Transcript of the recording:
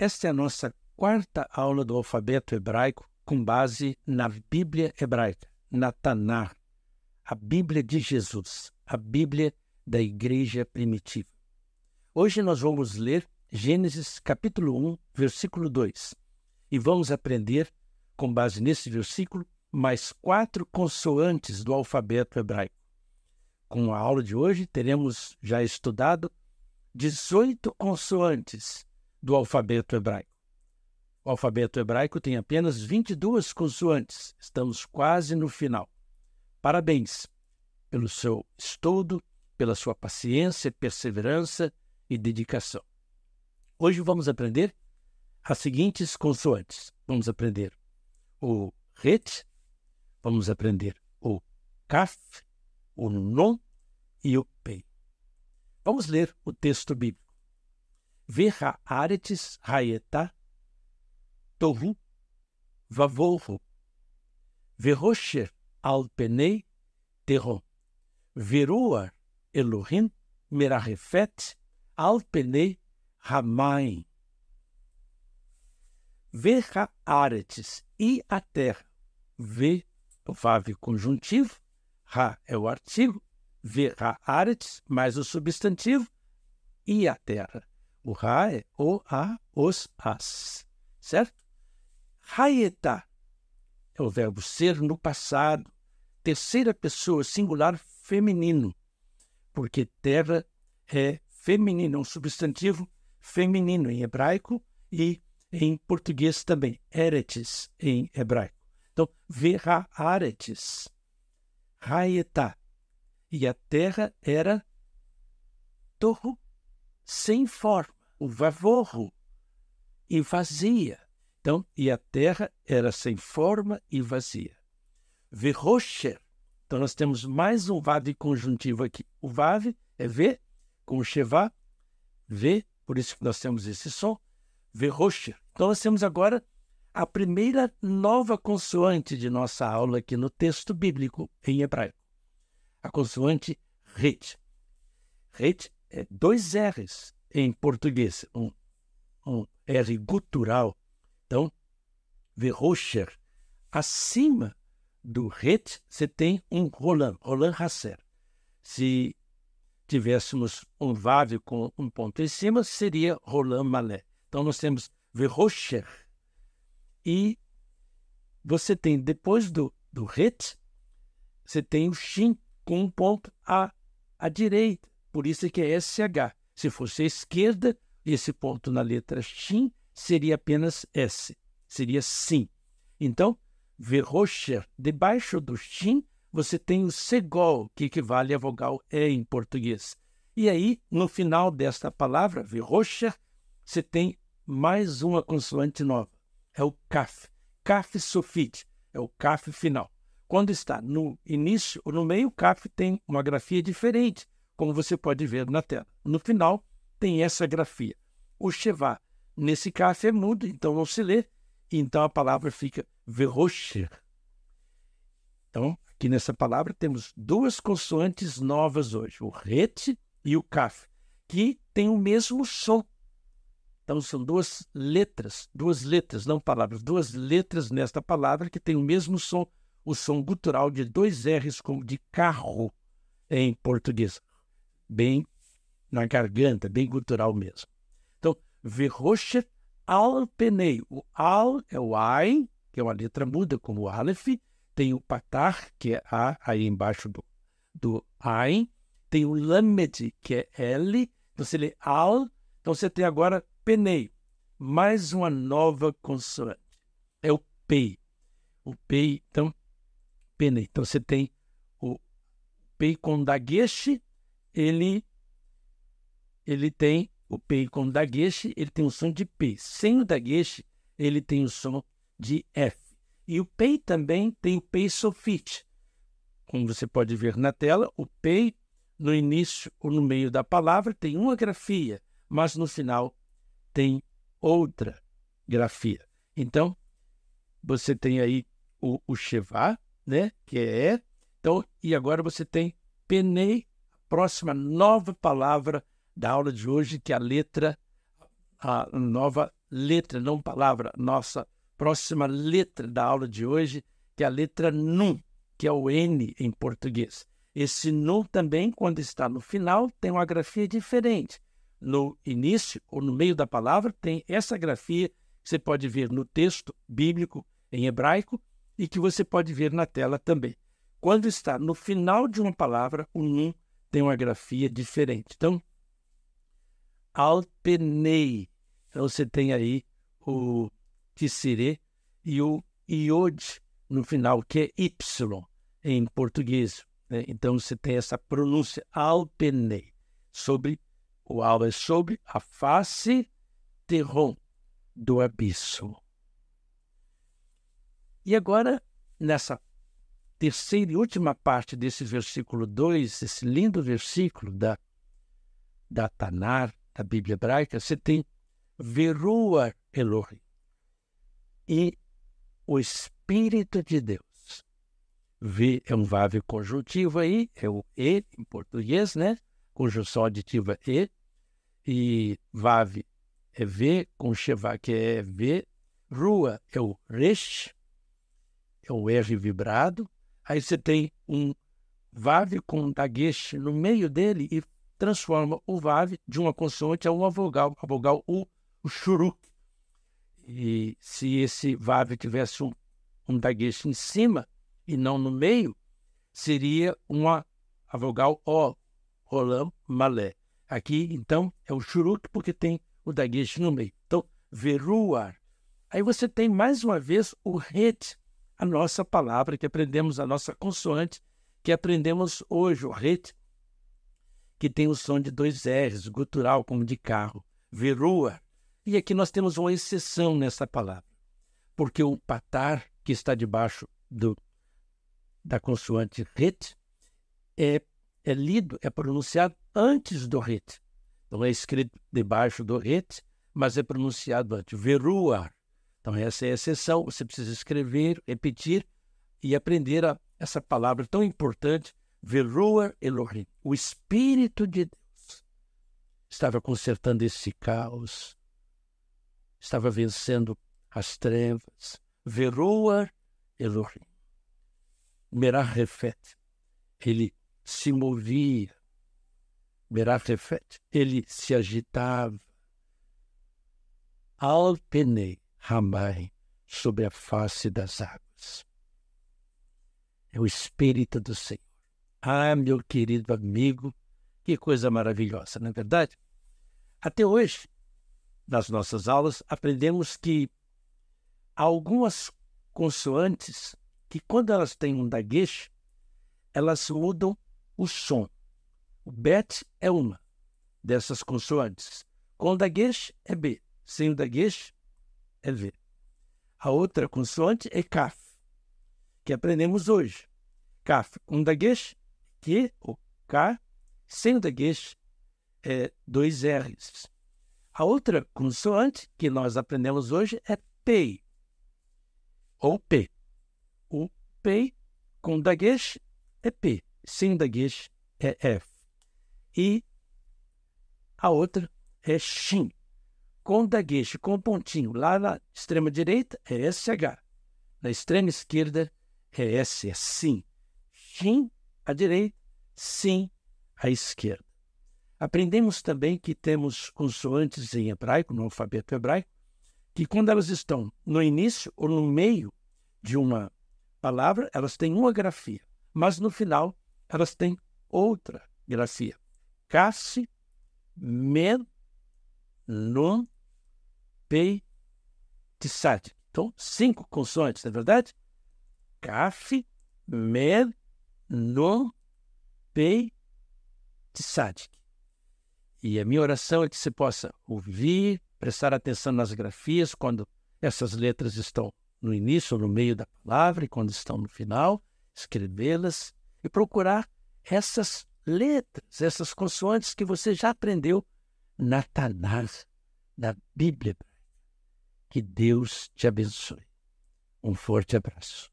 Esta é a nossa quarta aula do alfabeto hebraico com base na Bíblia hebraica, na Taná, a Bíblia de Jesus, a Bíblia da Igreja primitiva. Hoje nós vamos ler Gênesis capítulo 1, versículo 2, e vamos aprender, com base nesse versículo, mais 4 consoantes do alfabeto hebraico. Com a aula de hoje, teremos já estudado 18 consoantes do alfabeto hebraico. O alfabeto hebraico tem apenas 22 consoantes. Estamos quase no final. Parabéns pelo seu estudo, pela sua paciência, perseverança e dedicação. Hoje vamos aprender as seguintes consoantes. Vamos aprender o Het, vamos aprender o Kaf, o Nun e o Pei. Vamos ler o texto bíblico. V'ha'aretz hayeta tohu vavohu v'rosher al penei tehom v'ruah Elohim merarefet al penei hamayim. V'ha'aretz, e a terra. V, o vav conjuntivo, ha é o artigo, v'ha'aretz mais o substantivo, e a terra. O ha é o, a, os, as. Certo? Hayetá é o verbo ser no passado, terceira pessoa, singular feminino, porque terra é feminino, um substantivo feminino em hebraico e em português também, eretz em hebraico. Então, v'ha'aretz, hayetá, e a terra era tohu, sem forma, o vavohu, e vazia. Então, e a terra era sem forma e vazia. V'rosher, então nós temos mais um vav conjuntivo aqui. O vav é V, com o shevá, V, por isso que nós temos esse som, v'rosher. Então nós temos agora a primeira nova consoante de nossa aula aqui no texto bíblico em hebraico. A consoante Het. Het é 2 R's em português, um R gutural. Então, v'rosher, acima do Het, você tem um rolam hasser. Se tivéssemos um vav com um ponto em cima, seria rolam malé. Então, nós temos v'rosher. E você tem, depois do Het, você tem o shin com um ponto à direita. Por isso que é SH. Se fosse à esquerda, esse ponto na letra shin seria apenas S. Seria sim. Então, v'rosher, debaixo do shin, você tem o segol, que equivale à vogal E em português. E aí, no final desta palavra, v'rosher, você tem mais uma consoante nova. É o Kaf. Kaf sofit, é o Kaf final. Quando está no início ou no meio, o Kaf tem uma grafia diferente, como você pode ver na tela. No final, tem essa grafia. O shevá, nesse Kaf é mudo, então não se lê, então a palavra fica v'rosher. Então, aqui nessa palavra temos 2 consoantes novas hoje, o Het e o Kaf, que têm o mesmo som. Então, são 2 letras, não palavras, 2 letras nesta palavra que têm o mesmo som, o som gutural de 2 R's como de carro em português. Bem na garganta, bem gutural mesmo. Então, v'rosher al penei. O al é o ain, que é uma letra muda como o aleph. Tem o patar, que é a, aí embaixo do ain. Tem o lamed, que é L. Você lê al. Então, você tem agora penei. Mais uma nova consoante. É o pei. O pei, então, penei. Então, você tem o pei com dagesh. Ele tem o pei com dagesh, ele tem o som de P. Sem o dagesh, ele tem o som de F. E o pei também tem o pei sofit. Como você pode ver na tela, o pei no início ou no meio da palavra tem uma grafia, mas no final tem outra grafia. Então, você tem aí o shevá, né, que é. Então, e agora você tem penei, próxima nova palavra da aula de hoje, que é a nova letra, não palavra, nossa próxima letra da aula de hoje, que é a letra NUM, que é o N em português. Esse NUM também, quando está no final, tem uma grafia diferente. No início ou no meio da palavra tem essa grafia que você pode ver no texto bíblico em hebraico e que você pode ver na tela também. Quando está no final de uma palavra, o NUM tem uma grafia diferente. Então, Alpenei. Então, você tem aí o Tissirê e o Iod no final, que é Y em português, né? Então, você tem essa pronúncia Alpenei. O Al é sobre a face terrom do abismo. E agora, nessa terceira e última parte desse versículo 2, esse lindo versículo da Tanar, da Bíblia hebraica, você tem Veruar Elohim e o Espírito de Deus. V é um vav conjuntivo aí, é o E em português, né? Conjunção aditiva e vav é V, com sheva que é V. Rua é o resh, é o R vibrado. Aí você tem um vav com dagesh no meio dele e transforma o vav de uma consoante a uma vogal, a vogal U, o shuruk. E se esse vav tivesse um dagesh em cima e não no meio, seria a vogal O, rolam malé. Aqui, então, é o shuruk porque tem o dagesh no meio. Então, veruar. Aí você tem, mais uma vez, o het, a nossa palavra que aprendemos, a nossa consoante que aprendemos hoje, o het, que tem o som de 2 R's, gutural, como de carro, veruar. E aqui nós temos uma exceção nessa palavra, porque o patar, que está debaixo da consoante het, é lido, é pronunciado antes do het. Então é escrito debaixo do het, mas é pronunciado antes, veruar. Então essa é a exceção, você precisa escrever, repetir e aprender essa palavra tão importante, Veruar Elohim. O Espírito de Deus estava consertando esse caos, estava vencendo as trevas. Veruar Elohim. Merah-Refet, ele se movia. Merah-Refet, ele se agitava. Alpenei Ramai, sobre a face das águas. É o Espírito do Senhor. Ah, meu querido amigo, que coisa maravilhosa, não é verdade? Até hoje, nas nossas aulas, aprendemos que há algumas consoantes que, quando elas têm um dagesh, elas mudam o som. O bet é uma dessas consoantes. Com o dagesh é B, sem o dagesh é V. A outra consoante é kaf, que aprendemos hoje. Kaf com dagesh, que o K, sem o dagesh é 2 R's. A outra consoante que nós aprendemos hoje é Pei, ou P. O Pei com dagesh é P, sem dagesh é F. E a outra é Shin, com dagesh, com pontinho. Lá na extrema direita é SH, na extrema esquerda é S, é Sim. Shin à direita, Sim à esquerda. Aprendemos também que temos consoantes em hebraico, no alfabeto hebraico, que quando elas estão no início ou no meio de uma palavra, elas têm uma grafia, mas no final elas têm outra grafia. Kassi, Men, Nun, Pei, Tissad. Então, 5 consoantes, não é verdade? Kaf, Men, Nun, Pei, Tissad. E a minha oração é que você possa ouvir, prestar atenção nas grafias quando essas letras estão no início ou no meio da palavra e quando estão no final, escrevê-las e procurar essas letras, essas consoantes que você já aprendeu na Tanar, na Bíblia. Que Deus te abençoe. Um forte abraço.